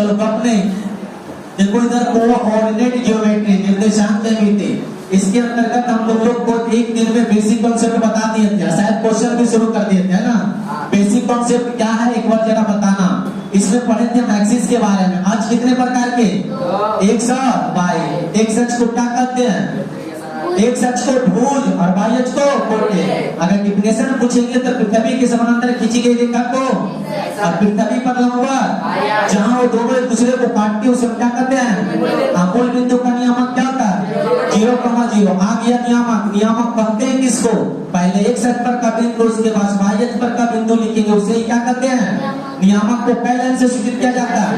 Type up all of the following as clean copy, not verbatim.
चलो कब नहीं, देखो इधर कोऑर्डिनेट ज्योमेट्री निर्देशांक ज्यामिति, इसके अंतर्गत हम लोग को एक दिन में बेसिक कॉन्सेप्ट बता दिए थे, शायद क्वेश्चन भी शुरू कर दिए थे, है ना। बेसिक कॉन्सेप्ट क्या है एक बार जरा बताना। इसमें पढ़े थे मैक्सिस के बारे में। आज कितने प्रकार के, एक सच बाई, एक सच को क्या कहते हैं, एक सच को भुज और बाई अक्ष को कोटे। अगर डिफिनेशन पूछेंगे तो पृथ्वी के समानांतर खींची गई रेखा को और पृथ्वी पर लंबवत जहां वो दोनों एक दूसरे को काटते हैं उसे क्या कहते हैं, मूल बिंदु का नियामक क्या होता है, 0,0। आ गया नियामक, नियामक कहते हैं किसको, पहले एक सच पर का बिंदु उसके बाद बाई अक्ष पर का बिंदु लिखेंगे उसे क्या कहते हैं, नियामक को पहले लाइन से सूचित किया जाता है।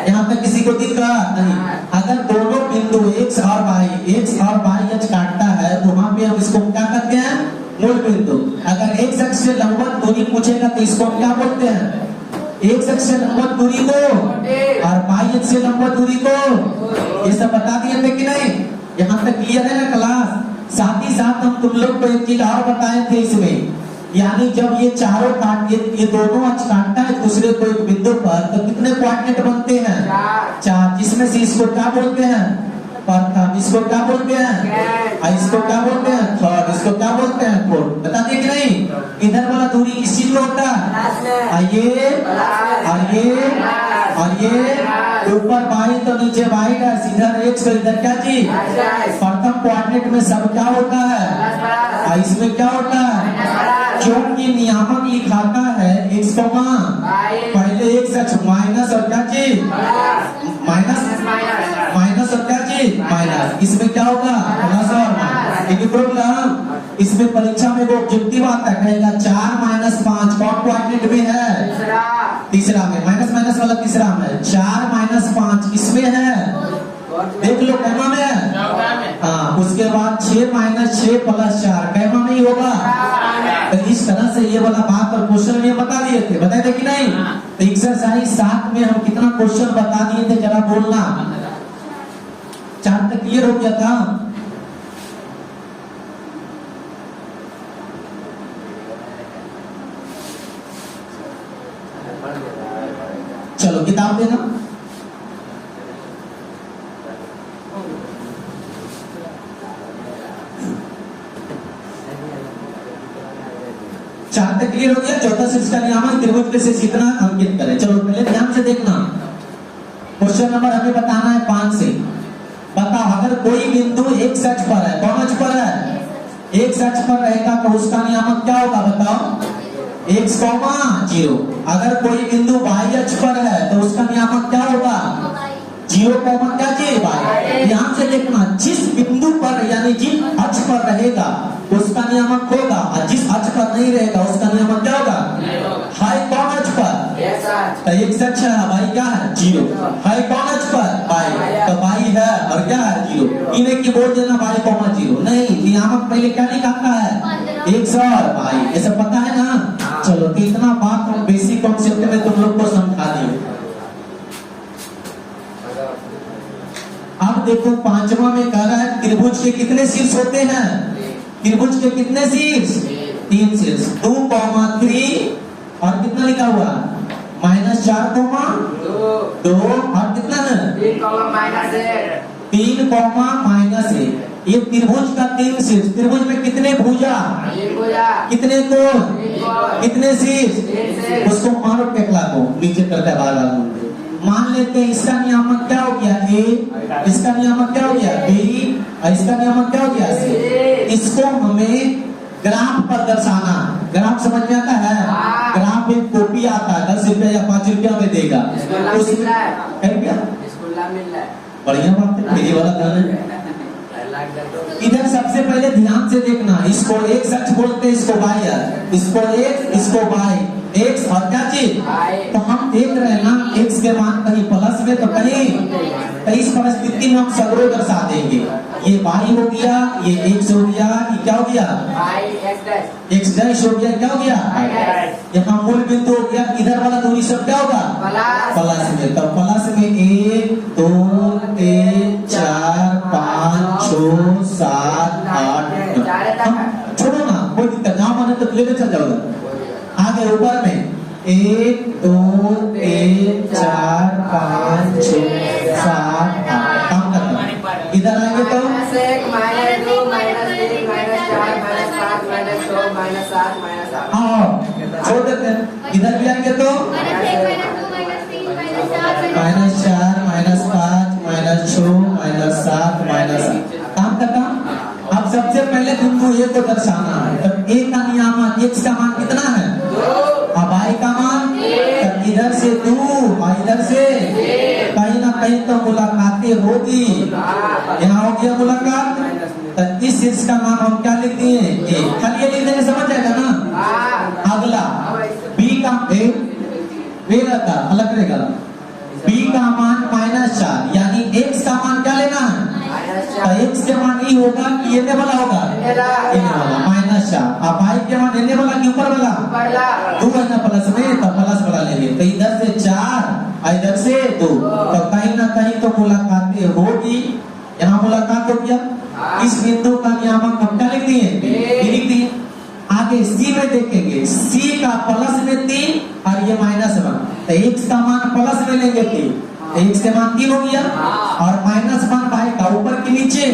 यहाँ तक किसी को दिक्कत नहीं। अगर दोनों बिंदु एक्स और वाई अक्ष काटता है तो वहां पे हम इसको क्या कहते हैं, मूल बिंदु। अगर एक अक्ष से लंबवत दूरी पूछेगा तो इसको क्या बोलते हैं, एक अक्ष से लंबवत दूरी को और वाई अक्ष से लंबवत दूरी को। ये सब बता दिए थे कि नहीं, यहाँ तक क्लियर है ना क्लास। साथ ही साथ हम तुम लोग को एक चीज और बताए थे इसमें, यानी जब ये चारों ये दोनों अक्ष काटता है दूसरे को एक बिंदु पर तो कितने कोऑर्डिनेट बनते हैं, 4, जिसमें से इसको क्या बोलते हैं, प्रथम, इसको क्या बोलते हैं, इसको क्या बोलते हैं, थर्ड, इसको क्या बोलते हैं, फोर्थ। बता दिए कि नहीं। इधर वाला दूरी किस चीज में होता है, ये और ये ऊपर बाई तो नीचे बाई का, इधर एक तो इधर क्या चीज, प्रथम कोऑर्डिनेट में सब क्या होता है, इसमें क्या होता है, क्योंकि नियामक लिखाता है x, पहले एक सच माइनस और क्या चीज, माइनस और क्या चीज, माइनस। इसमें क्या होगा, प्लस और माइनस। प्रॉब्लम इसमें परीक्षा में वो ऑब्जेक्टिव आता है, कहेगा 4 - 5 कौन कोऑर्डिनेट में है, तीसरा में, माइनस माइनस वाला तीसरा में, 4 - 5 इसमें है, देख लो कैमा में है। हाँ, उसके बाद 6 - 6 + 4 कैमा में ही होगा। तो इस तरह से ये वाला बात और क्वेश्चन में बता दिए थे, बताए थे कि नहीं। तो एक्सरसाइज 7 में हम कितना क्वेश्चन बता दिए थे जरा बोलना। 4 तक क्लियर हो गया था। चलो किताब देना। चार तक क्लियर हो गया। चौथा शीर्ष का नियामक त्रिभुज में से कितना अंकित करें। चलो पहले ध्यान से देखना, क्वेश्चन नंबर हमें बताना है 5 से। बताओ अगर कोई बिंदु एक सच पर है, कौन अक्ष पर है, एक सच पर रहेगा तो उसका नियामक क्या होगा, बताओ, x, 0। अगर कोई बिंदु बाई अक्ष पर है तो उसका नियामक क्या होगा, 0, क्या चीज, बाई। ध्यान से देखना, जिस बिंदु पर यानी जिस अक्ष पर रहेगा उसका नियामक होगा और जिस अक्ष पर नहीं रहेगा उसका नियामक क्या होगा, हाई कौन अक्ष पर, तो एक सच है, बाई क्या है, 0। हाई कौन अक्ष पर, बाई, तो बाई है और क्या है, 0। इन्हें की बोल देना बाई, 0 नहीं, नियामक पहले क्या निकालता है, 100 और बाई, ये सब पता है ना। चलो तो इतना बात हम बेसिक कॉन्सेप्ट में तुम लोग को समझा दिए। अब देखो 5वां में कह रहा है त्रिभुज के कितने शीर्ष होते हैं, त्रिभुज के कितने शीर्ष, 3 शीर्ष, 2, 3 और कितना लिखा हुआ, -4, 2 और कितना है, 3, -1। ये त्रिभुज का 3 शीर्ष। त्रिभुज में कितने भुजा, कितने कोण, कितने शीर्ष, उसको मारो टेकला को नीचे करता है बार-बार। मान लेते हैं इसका नियामक क्या हो गया, A, इसका नियामक क्या हो गया, B और इसका नियामक क्या हो गया, C। इसको हमें ग्राफ पर दर्शाना। ग्राफ समझ में आता है, ग्राफ एक कॉपी आता है 10 रुपया या 5 रुपया में देगा, उसमें बढ़िया बात है, मेरी वाला गाना। इधर सबसे पहले ध्यान से देखना, इसको एक सच बोलते हैं, इसको बाई, इसको एक, इसको बाई, एक्स और क्या चीज, तो हम देख रहे हैं ना एक्स के मान कहीं प्लस में तो कहीं, तो इस परिस्थिति में हम सगरो दर्शा देंगे। ये बाई हो गया, ये एक्स हो गया, ये क्या हो गया, एक्स डैश हो गया, क्या हो गया, यहाँ मूल बिंदु हो गया। इधर वाला दूरी सब क्या होगा, प्लस में, तो प्लस में 1, 2, 3, 4, 5, 6, 7, 8, छोड़ो ना, कोई दिक्कत, जहाँ माने तो लेकर चल जाओगे। आगे ऊपर में 1, 2, 3, 4, 5, 6 7 8 काम करता है। इधर आएंगे तो -1 -2 -3 -4 -5 -6 -7 -8 हाँ छोड़ देते हैं। इधर भी आएंगे तो -4 -5 -6 -7 -8 काम करता। अब सबसे पहले बिंदु ए को दर्शाना है। तो ए का नियामक x का मान कितना है 2 अब आई का मान तो इधर से 2 और इधर से कहीं ना कहीं तो मुलाकातें होगी। यहाँ हो गया मुलाकात। तो इस चीज का नाम हम क्या लिख दिए ए। खाली ये लिख देंगे समझ जाएगा ना। अगला बी का ए रहता अलग रहेगा। बी का मान -4 यानी x का मान क्या लेना है तो x के मान ये होगा कि ये वाला होगा ये वाला -4। अब y के मान लेने वाला कि ऊपर वाला 2 है ना प्लस में तो प्लस वाला लेंगे। तो इधर से 4 और इधर से 2 तो कहीं ना कहीं तो मुलाकातें होगी। यहाँ मुलाकात हो गया। इस बिंदु का नियामक हम क्या लिख दिए लिख दिए। आगे सी में देखेंगे सी का प्लस में 3 और ये -1 तो x का मान प्लस में लेंगे 3 x के मान 3 हो गया और -1 पाएगा ऊपर के नीचे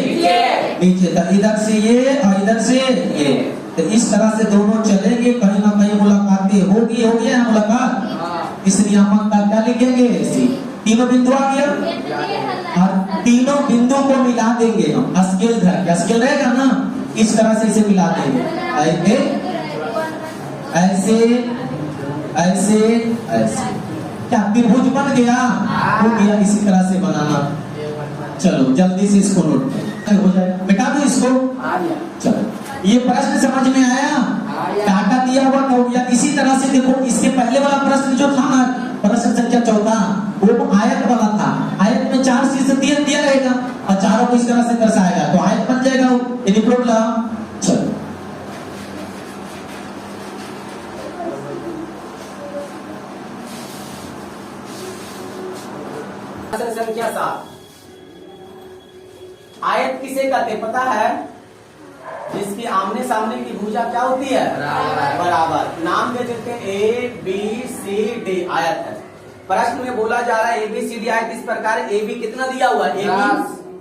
नीचे। तो इधर से ये और इधर से ये तो इस तरह से दोनों चलेंगे। कहीं ना कहीं मुलाकातें होगी हो गया मुलाकात। इस नियामक का क्या लिखेंगे सी। तीनों बिंदु आ गया और तीनों बिंदु को मिला देंगे हम स्केल धर स्केल रहेगा ना इस तरह से इसे मिला देंगे ऐसे ऐसे ऐसे ऐसे क्या त्रिभुज बन गया हो गया। इसी तरह से बनाना। चलो जल्दी से इसको नोट हो जाए मिटा दो इसको। चलो ये प्रश्न समझ में आया डाटा दिया हुआ हो गया। इसी तरह से देखो इसके पहले वाला प्रश्न जो था ना प्रश्न संख्या 14 वो आयत वाला था। आयत में 4 से 3 दिया रहेगा और चारों को इस तरह से दर्शाएगा तो आयत बन जाएगा एनी प्रॉब्लम। चलो संख्या 7 आयत किसे कहते पता है जिसकी आमने सामने की भुजा क्या होती है बराबर। नाम दे देते हैं ए बी सी डी आयत है। प्रश्न में बोला जा रहा है ए बी सी डी आयत इस प्रकार ए बी कितना दिया हुआ है ए बी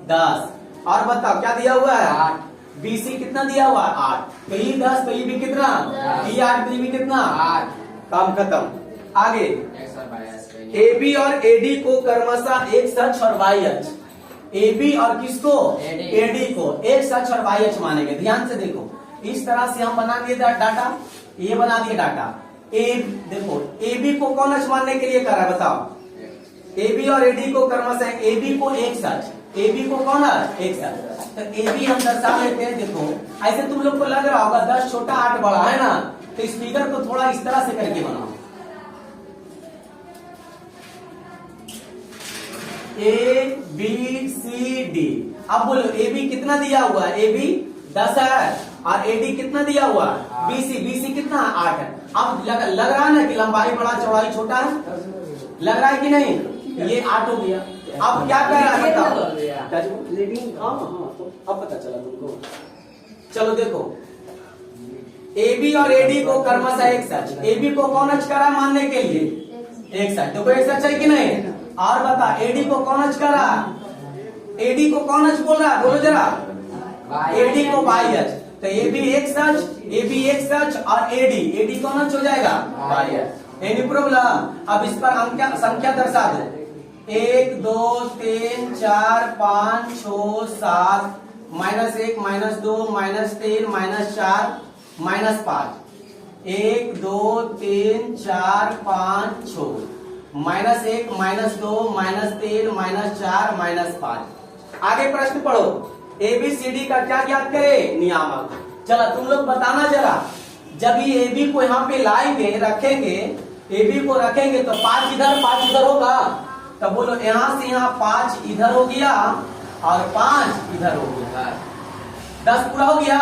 10 और बताओ क्या दिया हुआ है 8 बी सी कितना दिया हुआ है 8 तो ये 10 तो ये भी कितना ये 8 तो ये भी कितना 8 काम खत्म। आगे ए बी और ए डी को क्रमशः एक्स अक्ष और वाई अक्ष ए बी और किसको एडी को एक्स अक्ष और वाई अक्ष मानेंगे। ध्यान से देखो इस तरह से हम बना दिए डाटा ये बना दिए डाटा ए देखो ए बी को कौन अक्ष मानने के लिए कर रहा है बताओ ए बी और एडी को क्रमशः ए बी को एक्स अक्ष ए बी को कौन है एक्स अक्ष तो ए बी हम दर्शा लेते हैं। देखो ऐसे तुम लोग को लग रहा होगा 10 छोटा 8 बड़ा है ना तो इस फिगर को थोड़ा इस तरह से करके बनाओ ए बी सी डी। अब बोलो ए बी कितना दिया हुआ है ए बी 10 है और ए डी कितना दिया हुआ है बी सी कितना 8 है। अब लग रहा है ना कि लंबाई बड़ा चौड़ाई छोटा है लग रहा है कि नहीं ये 8 हो गया। अब क्या कर रहा है बताओ अब पता चला तुमको। चलो देखो ए बी और ए डी को क्रमशः एक सच ए बी को कौन अक्ष करा मानने के लिए एक सच देखो एक सच है कि नहीं। और बता एडी को कौन अक्ष करा एडी को कौन अक्ष बोल रहा है बोलो जरा एडी को वाई अक्ष तो ए बी एक्स अक्ष और एडी कौन अक्ष हो जाएगा वाई अक्ष। Any problem. अब इस पर संख्या दर्शा दो 1 2 3 4 5 6 7 -1 -2 -3 -4 -5 1 2 3 4 5 6 -1 -2 -3 -4 -5। आगे प्रश्न पढ़ो ए बी सी डी का क्या ज्ञात करे नियामक। चलो तुम लोग बताना जरा जब ये ए बी को यहाँ पे लाएंगे रखेंगे ए बी को रखेंगे तो 5 इधर होगा तो बोलो यहाँ से यहाँ 5 इधर हो गया और 5 इधर हो गया 10 पूरा हो गया।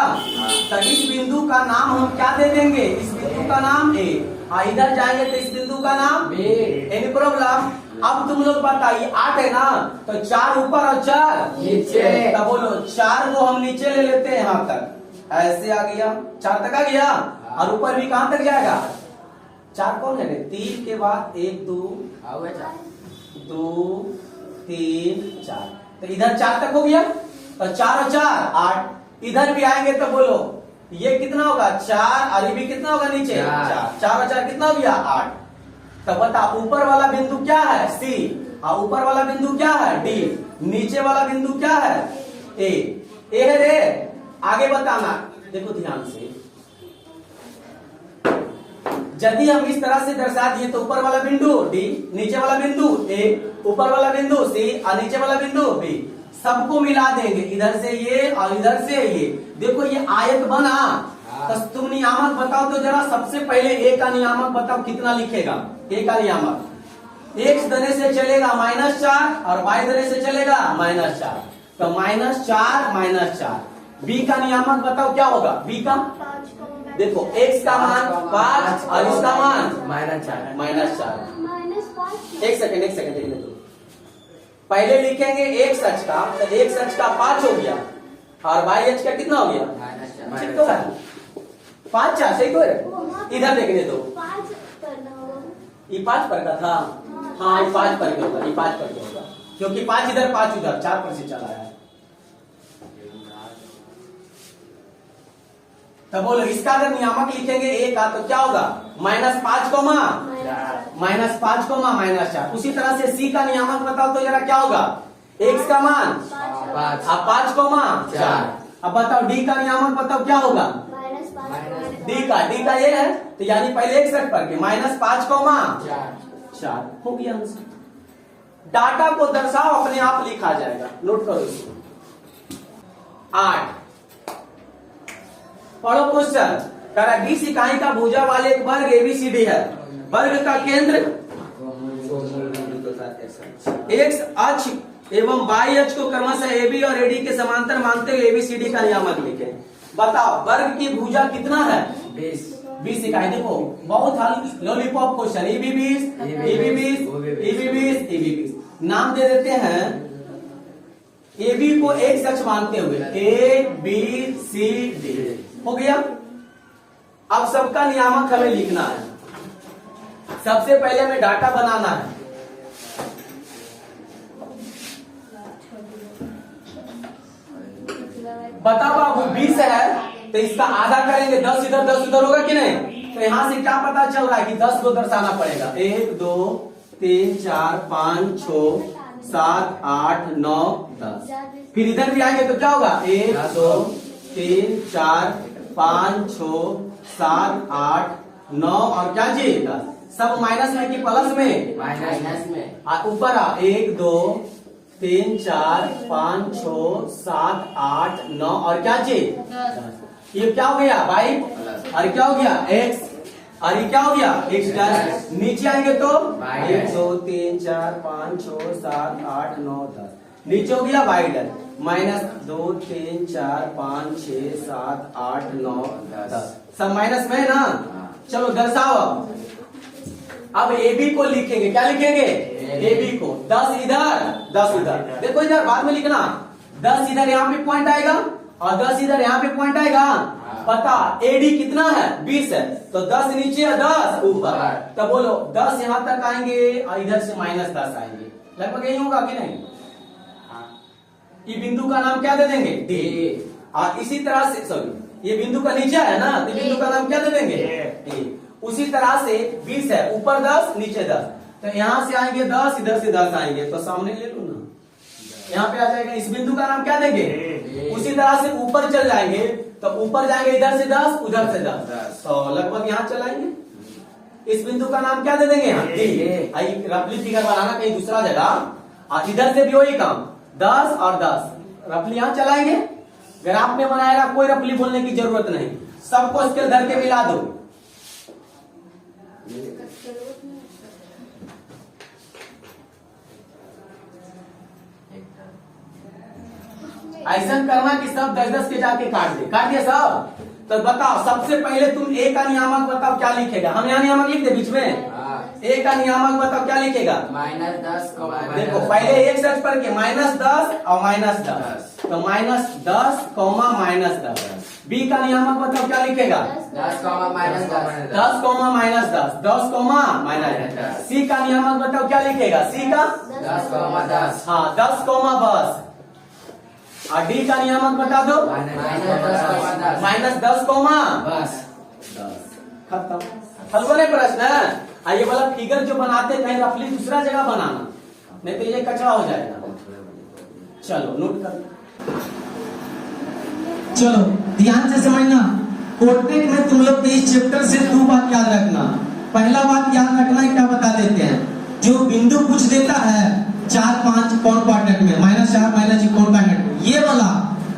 तो इस बिंदु का नाम हम क्या दे देंगे इस बिंदु का नाम ए और इधर जाएंगे तो इस बिंदु का नाम बी। Any problem. अब तुम लोग बताइए 8 है ना तो 4 ऊपर और 4 नीचे तो बोलो 4 को हम नीचे ले लेते हैं यहाँ तक ऐसे आ गया 4 तक आ गया और ऊपर भी कहाँ तक जाएगा 4 कौन है 3 के बाद 1 2 2 3 4। तो इधर 4 तक हो गया, तो 4 और 4 8। इधर भी आएंगे तो बोलो ये कितना होगा 4, और ये भी कितना होगा नीचे 4। 4 और 4 कितना हो गया 8। तो बता ऊपर वाला बिंदु क्या है सी, और ऊपर वाला बिंदु क्या है डी, नीचे वाला बिंदु क्या है ए है रे। आगे बताना, देखो ध्यान से, यदि हम इस तरह से दर्शा दिए तो ऊपर वाला बिंदु डी, नीचे वाला बिंदु ए, ऊपर वाला बिंदु सी और नीचे वाला बिंदु बी, सबको मिला देंगे, इधर से ये और इधर से ये। देखो ये आयत बना, तो तुम नियामक बताओ तो जरा, सबसे पहले ए का नियामक बताओ कितना लिखेगा। ए का नियामक एक्स दने से चलेगा -4 और वाई दने से चलेगा -4, तो -4 बी का नियामक बताओ क्या होगा। बी का देखो x का मान 5 और इसका मान -4। एक सेकंड देखने दो, पहले लिखेंगे x अक्ष का, तो x अक्ष का 5 हो गया और y अक्ष का कितना हो गया ठीक तो है 5 4 सही तो है। इधर देखने दो, ये 5 पर का था, हाँ ये 5 पर के होगा, ये 5 पर के होगा, क्योंकि 5 इधर 5 उधर 4 पर से चला है। तो बोलो इसका अगर नियामक लिखेंगे ए का तो क्या होगा -5 -4। उसी तरह से सी का नियामक बताओ तो जरा क्या होगा, एक्स का मान 5 4। अब बताओ डी का नियामक बताओ क्या होगा, डी का ये है, तो यानी पहले एक सेट पर के -5 4 हो गया आंसर। डाटा को दर्शाओ, अपने आप लिखा जाएगा, नोट करो इसको। 8 पढ़ो क्वेश्चन, कह रहा 20 इकाई का भुजा वाले एक वर्ग एबीसीडी है, वर्ग का केंद्र एक्स अक्ष एवं वाई अक्ष को क्रमशः एबी और एडी के समांतर मानते हुए एबीसीडी का नियामक लिखे। बताओ वर्ग की भुजा कितना है 20 इकाई। देखो बहुत हल्का लॉलीपॉप क्वेश्चन, एबी 20 नाम दे देते हैं एबी को एक अक्ष मानते हुए, ए बी सी डी हो गया। अब सबका नियामक हमें लिखना है, सबसे पहले हमें डाटा बनाना है। बता बाबू 20 है तो इसका आधा करेंगे, 10 इधर 10 उधर होगा कि नहीं, तो यहां से क्या पता चल रहा है कि 10 को दर्शाना पड़ेगा। 1 2 3 4 5 6 7 8 9 10। फिर इधर भी आएंगे तो क्या होगा 1 2 3 4 5 6 7 8 9 और क्या जी 10। सब माइनस में कि प्लस में, माइनस में। ऊपर 1 2 3 4 5 6 7 8 9 और क्या जी 10। ये क्या हो गया भाई, और क्या हो गया x, और ये क्या हो गया x'। नीचे आएंगे तो 1 2 3 4 5 6 7 8 9 10। नीचे हो गया y' -2 3 4 5 6 7 8 9 10। सब माइनस में है ना। चलो दर्शाओ अब AB को लिखेंगे, क्या लिखेंगे AB को 10 इधर 10 उधर। देखो इधर बाद में लिखना, 10 इधर यहाँ पे पॉइंट आएगा और 10 इधर यहाँ पे पॉइंट आएगा। पता AD कितना है 20 है, तो 10 नीचे और 10 ऊपर। तो बोलो 10 यहाँ तक आएंगे और इधर से -10 आएंगे, लगभग यही होगा कि नहीं। ये बिंदु का नाम क्या दे देंगे D। और इसी तरह से सॉरी ये बिंदु का नीचे है ना, तो बिंदु का नाम क्या दे देंगे A। उसी तरह से 20 है, ऊपर 10 नीचे 10, तो यहाँ से आएंगे 10 इधर से 10 आएंगे, तो सामने ले लो ना, यहाँ पे आ जाएगा। इस बिंदु का नाम क्या देंगे उसी तरह से ऊपर चल जाएंगे, तो ऊपर जाएंगे इधर से 10 उधर से 10, तो लगभग यहाँ चलाएंगे। इस बिंदु का नाम क्या दे देंगे यहाँ D। रफली फिगर बनाना कहीं दूसरा जगह, और इधर से भी वही काम 10 और 10 रफली यहाँ चलाएंगे। ग्राफ में बनाएगा, कोई रफली बोलने की जरूरत नहीं, सबको स्केल धर के मिला दो। ऐसा करना कि सब 10-10 के जाके काट दिए सब। तो बताओ सबसे पहले तुम ए का नियामक बताओ क्या लिखेगा। हम यहाँ नियामक लिख दे बीच में, ए का नियामक बताओ क्या लिखेगा -10। देखो पहले एक सर्च पर के -10 और -10, तो -10, -10 बी का नियामक बताओ क्या लिखेगा? 10 माइनस 10 10 माइनस 10, 10 माइनस 10। सी का नियामक बताओ क्या लिखेगा? सी का 10 हाँ 10 बस। और डी का नियामक बता दो माइनस 10 बस। खत्म। हल बोले प्रश्न। आइए वाला फिगर जो बनाते हैं कहीं रफली दूसरा जगह बनाना, नहीं तो ये कचरा हो जाएगा। चलो नोट कर। चलो ध्यान से समझना। कोर्टेट में तुम लोग इस चैप्टर से 2 बात याद रखना। पहला बात याद रखना है, क्या बता देते हैं, जो बिंदु पूछ देता है 4-5 कौन क्वाड्रेंट में, -4 -1 कौन क्वाड्रेंट में, ये वाला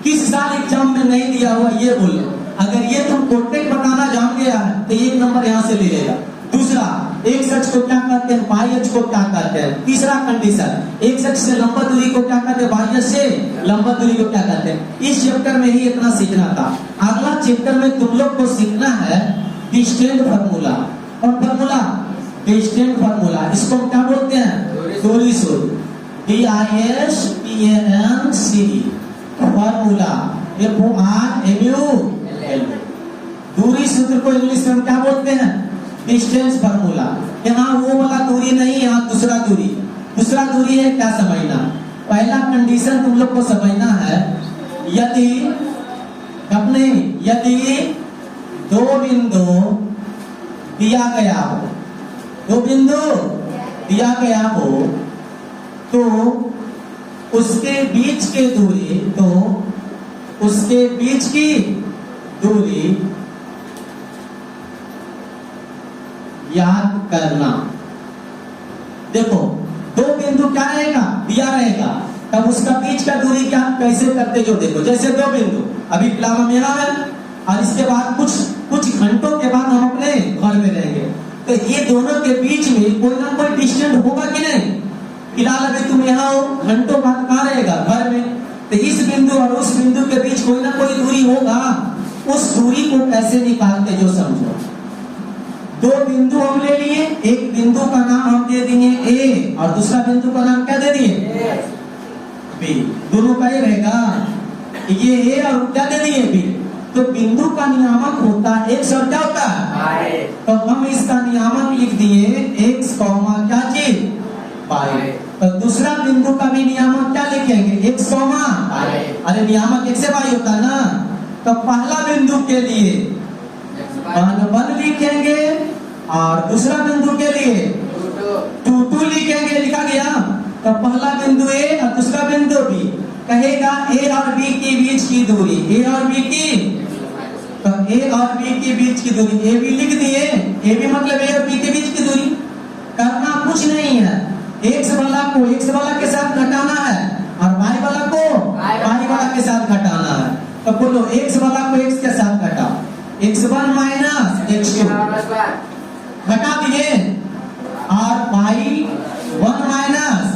किस साल एग्जाम में नहीं दिया हुआ ये बोलो। अगर ये तुम कोर्टेट बताना जान गया है तो 1 नंबर यहाँ से ले लेगा। दूसरा, एक अक्ष को क्या कहते हैं, बाह्य अक्ष को क्या कहते हैं। तीसरा कंडीशन, एक अक्ष से लंबवत दूरी को क्या कहते हैं, बाह्य से लंबवत दूरी को क्या कहते हैं। इस चैप्टर में ही इतना सीखना था। अगला चैप्टर में तुम लोग को सीखना है डिस्टेंस फार्मूला। और फार्मूला डिस्टेंस फार्मूला, इसको क्या बोलते हैं, दूरी सूत्र। DISTANC formula, FORMULA। दूरी सूत्र को इंग्लिश में क्या बोलते हैं, डिस्टेंस फार्मूला। यहाँ वो वाला दूरी नहीं, यहाँ दूसरा दूरी। दूसरा दूरी है क्या समझना। पहला कंडीशन तुम लोग को समझना है, यदि अपने यदि 2 बिंदु दिया गया हो, 2 बिंदु दिया गया हो तो उसके बीच की दूरी याद करना। देखो 2 बिंदु क्या रहेगा, दिया रहेगा, तब उसका बीच का दूरी क्या कैसे करते जो देखो। जैसे 2 बिंदु अभी फिलहाल हम यहाँ है और इसके बाद कुछ घंटों के बाद हम अपने घर में रहेंगे, तो ये दोनों के बीच में कोई ना कोई डिस्टेंस होगा कि नहीं। फिलहाल अभी तुम यहाँ हो, घंटों बाद कहाँ रहेगा, घर में, तो इस बिंदु और उस बिंदु के बीच कोई ना कोई दूरी होगा। उस दूरी को कैसे निकालते जो समझो। 2 बिंदु हम ले लिए, एक बिंदु का नाम हम दे दिए A और दूसरा बिंदु का नाम क्या दे दिए, B। दोनों का ये रहेगा, ये A और क्या दे दिए, B। तो बिंदु का नियामक होता है x और क्या होता है, तो हम इसका नियामक लिख दिए x, क्या चीज, y। तो दूसरा बिंदु का भी नियामक क्या लिखेंगे, x, y। अरे नियामक x से y होता है ना। तो पहला बिंदु के लिए 1 लिखेंगे और दूसरा बिंदु के लिए 2 लिखेंगे, लिखा गया। तो पहला बिंदु A और दूसरा बिंदु B, कहेगा A और B के बीच की दूरी, A और B की, तो A और B के बीच की दूरी A B लिख दिए। A B मतलब A और B के बीच की दूरी। करना कुछ नहीं है, x वाला को x वाला के साथ घटाना है और y वाला को y वाला के साथ घटाना है। तो बोलो x वाला को x के साथ घटाओ, x1 माइनस x2 घटा दिए और y1 माइनस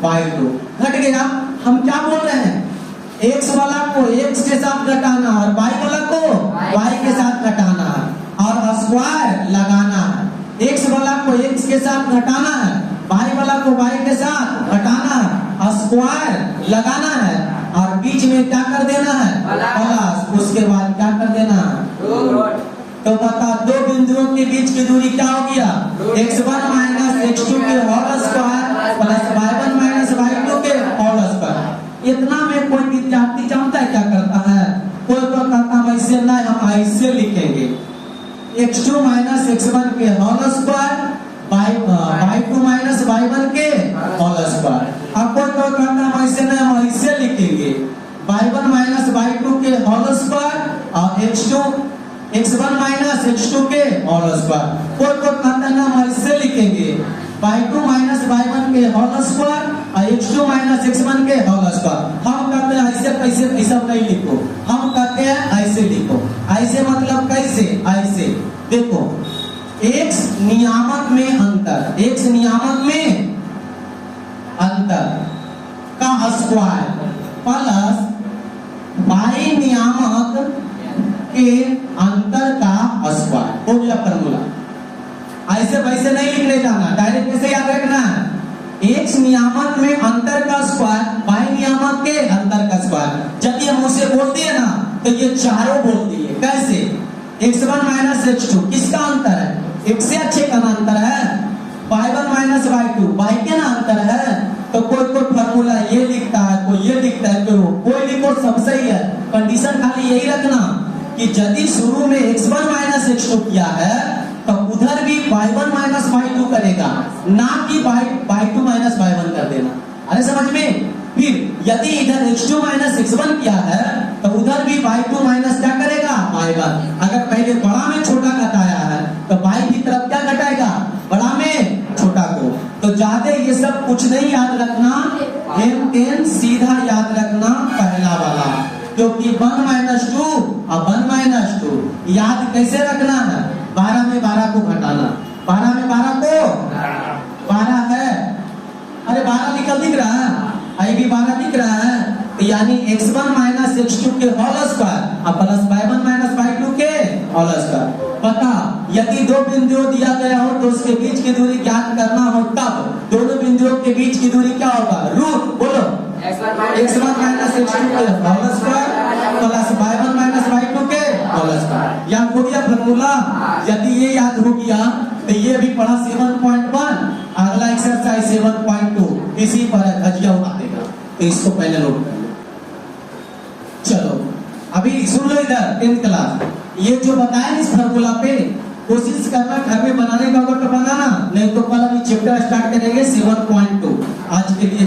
y2 घट गया। हम क्या बोल रहे हैं, x वाला को x के साथ घटाना और y वाला को y के साथ घटाना है और स्क्वायर लगाना है। x वाला को x के साथ घटाना है, y वाला को y के साथ घटाना है, स्क्वायर लगाना है और बीच में क्या कर देना है, प्लस। उसके बाद क्या कर देना है, तो बता 2 बिंदुओं के बीच की दूरी क्या हो गया, x1 माइनस x2 के whole square plus y1 minus y2 के होल स्क्वायर। इतना में कोई विद्यार्थी जानता है क्या करता है, कोई तो कहता है ऐसे नहीं, हम ऐसे लिखेंगे x2 माइनस x1 के whole square y2 minus y1 के होल स्क्वायर। अब कोई तो कहता है ऐसे नहीं, हम ऐसे लिखेंगे y1 माइनस y2 के होल स्क्वायर और x1 माइनस x2 के होल स्क्वायर। कोई तो कहता है हम ऐसे लिखेंगे y2 माइनस y1 के होल स्क्वायर और x2 माइनस x1 के होल स्क्वायर। हम कहते हैं ऐसे कैसे, ऐसा नहीं लिखो, हम कहते हैं ऐसे लिखो। ऐसे मतलब कैसे, ऐसे देखो, x नियामक में अंतर, x नियामक में अंतर का स्क्वायर प्लस y नियामक के अंतर का स्क्वायर हो गया फॉर्मूला। ऐसे वैसे नहीं लिखने जाना, डायरेक्ट कैसे याद रखना है, x नियामक में अंतर का स्क्वायर y नियामक के अंतर का स्क्वायर। जब ये मुझसे बोलती है ना तो ये चारों बोल दिए। कैसे? x1 माइनस x2 किसका अंतर है? x से अच्छे का अंतर है। y1 माइनस y2 y के ना अंतर है। तो कोई फॉर्मूला ये लिखता है, कोई ये लिखता है, कोई लिखो, सब सही है। कंडीशन खाली यही रखना कि यदि शुरू में x1 माइनस x2 किया है तो उधर भी y1 माइनस y2 करेगा, ना कि y2 माइनस y1 कर देना। अरे समझ में? फिर यदि इधर x2 माइनस x1 किया है तो उधर भी y2 माइनस क्या करेगा? y1। अगर पहले बड़ा में छोटा घटाया है तो y की तरफ क्या घटाएगा? बड़ा में छोटा को। तो ज्यादा ये सब कुछ नहीं याद रखना, m10 सीधा याद रखना पहला वाला, क्योंकि 1 माइनस 2 और 1 माइनस 2 याद कैसे रखना है? 12 में 12 को घटाना, 12 में 12 को 12 है। अरे 12 निकल दिख रहा है, आई भी 12 दिख रहा है। तो यानी x1 माइनस x2 के होल स्क्वायर और प्लस y1 माइनस y2 के होल स्क्वायर। पता, यदि दो बिंदु दिया गया हो तो उसके बीच की दूरी ज्ञात करना हो तब दोनों बिंदुओं के बीच की दूरी क्या होगा? रूट बोलो, x1 माइनस x2 के whole square plus y1 minus y2 के होल स्क्वायर। याद हो गया फॉर्मूला? यदि ये याद हो गया तो ये भी पढ़ा 7.1, अगला एक्सरसाइज 7.2 इसी पर धजिया उड़ा देगा। तो इसको पहले नोट कर लो। चलो अभी सुन लो इधर 10th क्लास, ये जो बताया इस फॉर्मूला पे कोशिश करना घर में बनाने का होगा तो बनाना, नहीं तो कल अभी चैप्टर स्टार्ट करेंगे 7.2। आज के लिए